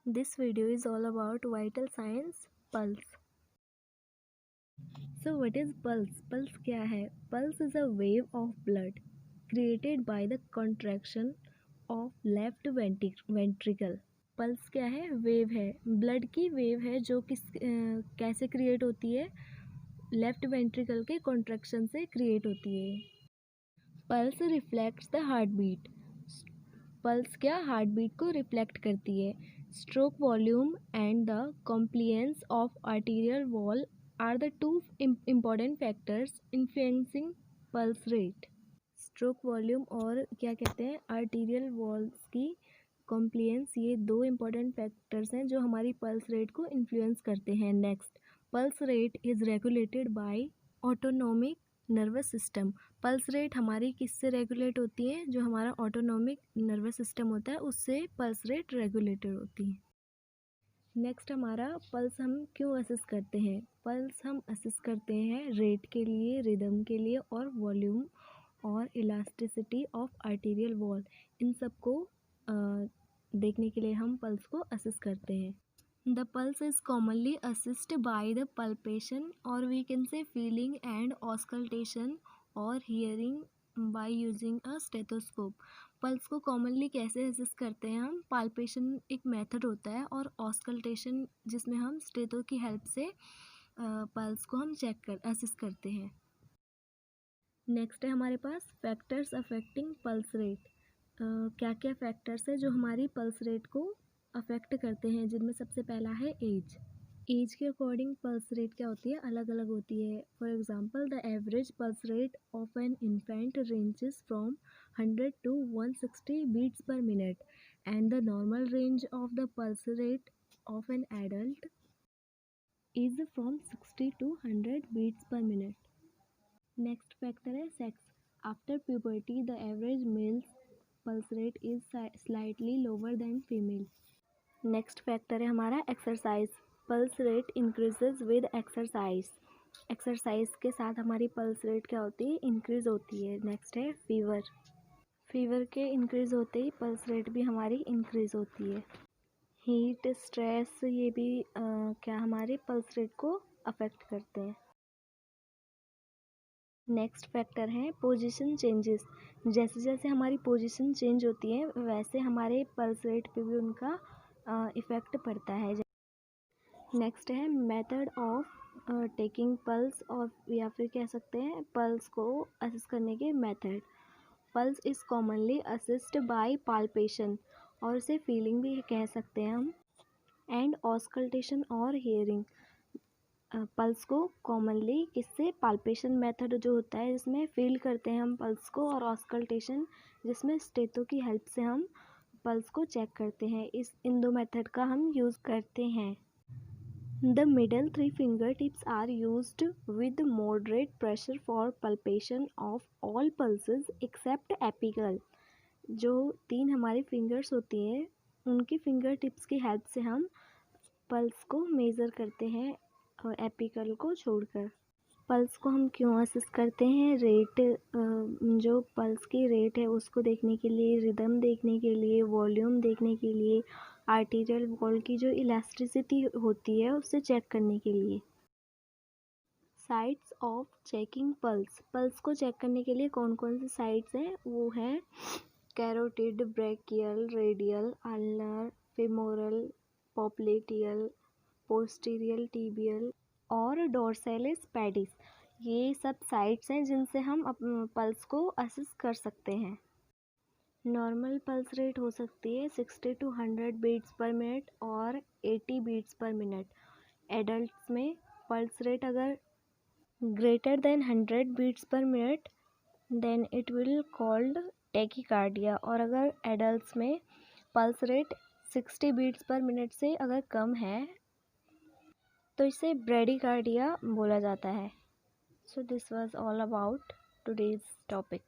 This video is all about vital signs, pulse. So what is pulse? Pulse क्या है? Pulse is a wave of blood created by the contraction of left ventricle. Pulse क्या है? Wave है, blood की wave है जो कैसे create होती है? लेफ्ट वेंट्रिकल के कॉन्ट्रैक्शन से क्रिएट होती है। Pulse reflects the heart beat. Pulse क्या हार्ट बीट को रिफ्लेक्ट करती है। Stroke volume and the compliance of arterial wall are the two important factors influencing pulse rate. Stroke volume और क्या कहते हैं, आर्टीरियल वॉल्स की कॉम्प्लियंस, ये दो इम्पॉर्टेंट फैक्टर्स हैं जो हमारी पल्स रेट को इन्फ्लुएंस करते हैं। Next, pulse rate is regulated by autonomic nervous system. Pulse rate हमारी किससे रेगुलेट होती है? जो हमारा ऑटोनोमिक नर्वस सिस्टम होता है उससे पल्स रेट रेगुलेटेड होती है। नेक्स्ट, हमारा पल्स हम क्यों असेस करते हैं? पल्स हम असेस करते हैं रेट के लिए, रिदम के लिए और वॉल्यूम और इलास्टिसिटी ऑफ आर्टीरियल वॉल, इन सब को देखने के लिए हम पल्स को असेस करते हैं। The pulse is commonly assessed by the palpation और we can say feeling and auscultation और hearing by using a stethoscope. Pulse को कॉमनली कैसे असिस्ट करते हैं हम? पाल्पेशन एक मेथड होता है और ऑस्कल्टेशन जिसमें हम स्टेथो की हेल्प से पल्स को हम असिस्ट करते हैं। नेक्स्ट है हमारे पास फैक्टर्स अफेक्टिंग पल्स रेट। क्या क्या फैक्टर्स है जो हमारी पल्स रेट को अफेक्ट करते हैं, जिनमें सबसे पहला है एज। एज के अकॉर्डिंग पल्स रेट क्या होती है? अलग अलग होती है। For example, the average pulse rate of an infant ranges from 100 to 160 beats per minute and the normal range of the pulse rate of an adult is from 60 to 100 beats per minute. Next factor है sex. After puberty the average male's pulse rate is slightly lower than female. Next factor है हमारा exercise. Pulse rate increases with exercise. Exercise के साथ हमारी pulse rate क्या होती है? Increase होती है। नेक्स्ट है फीवर। फीवर के इंक्रीज होते ही पल्स रेट भी हमारी इंक्रीज होती है। हीट, स्ट्रेस, ये भी क्या हमारे पल्स रेट को अफेक्ट करते हैं। नेक्स्ट फैक्टर है पोजीशन चेंजेस। जैसे जैसे हमारी पोजीशन चेंज होती है वैसे हमारे पल्स रेट पे भी उनका इफ़ेक्ट पड़ता है। नेक्स्ट है मेथड ऑफ टेकिंग पल्स, और या फिर कह सकते हैं पल्स को असेस करने के method. Pulse is commonly assessed by palpation, और इसे फीलिंग भी कह सकते हैं हम, एंड ऑस्कल्टेशन और हियरिंग। पल्स को कॉमनली किससे? पाल्पेशन मेथड जो होता है जिसमें फील करते हैं हम पल्स को, और ऑस्कल्टेशन जिसमें स्टेथो की हेल्प से हम पल्स को चेक करते हैं। इन दो मेथड का हम यूज़ करते हैं। The middle 3 finger tips are used with moderate pressure for palpation of all pulses except apical. जो 3 हमारी फिंगर्स होती हैं उनकी फिंगर टिप्स की हेल्प से हम पल्स को मेज़र करते हैं और एपिकल को छोड़कर। पल्स को हम क्यों असिस्ट करते हैं? रेट, जो पल्स की रेट है उसको देखने के लिए, रिदम देखने के लिए, वॉल्यूम देखने के लिए, आर्टीरियल वॉल की जो इलास्टिसिटी होती है उसे चेक करने के लिए। Sites of checking pulse. Pulse को चेक करने के लिए कौन कौन सी साइट्स हैं? वो हैं carotid, brachial, radial, ulnar, femoral, popliteal, posterior tibial और डोर्सालिस पेडिस। ये सब साइट्स हैं जिनसे हम पल्स को असेस कर सकते हैं। नॉर्मल पल्स रेट हो सकती है 60 to 100 बीट्स पर मिनट और 80 बीट्स पर मिनट। एडल्ट्स में पल्स रेट अगर greater than 100 beats per minute then it will called tachycardia, और अगर एडल्ट्स में pulse rate 60 beats per minute से अगर कम है तो इसे ब्रेडिकार्डिया बोला जाता है। So this was all about today's topic.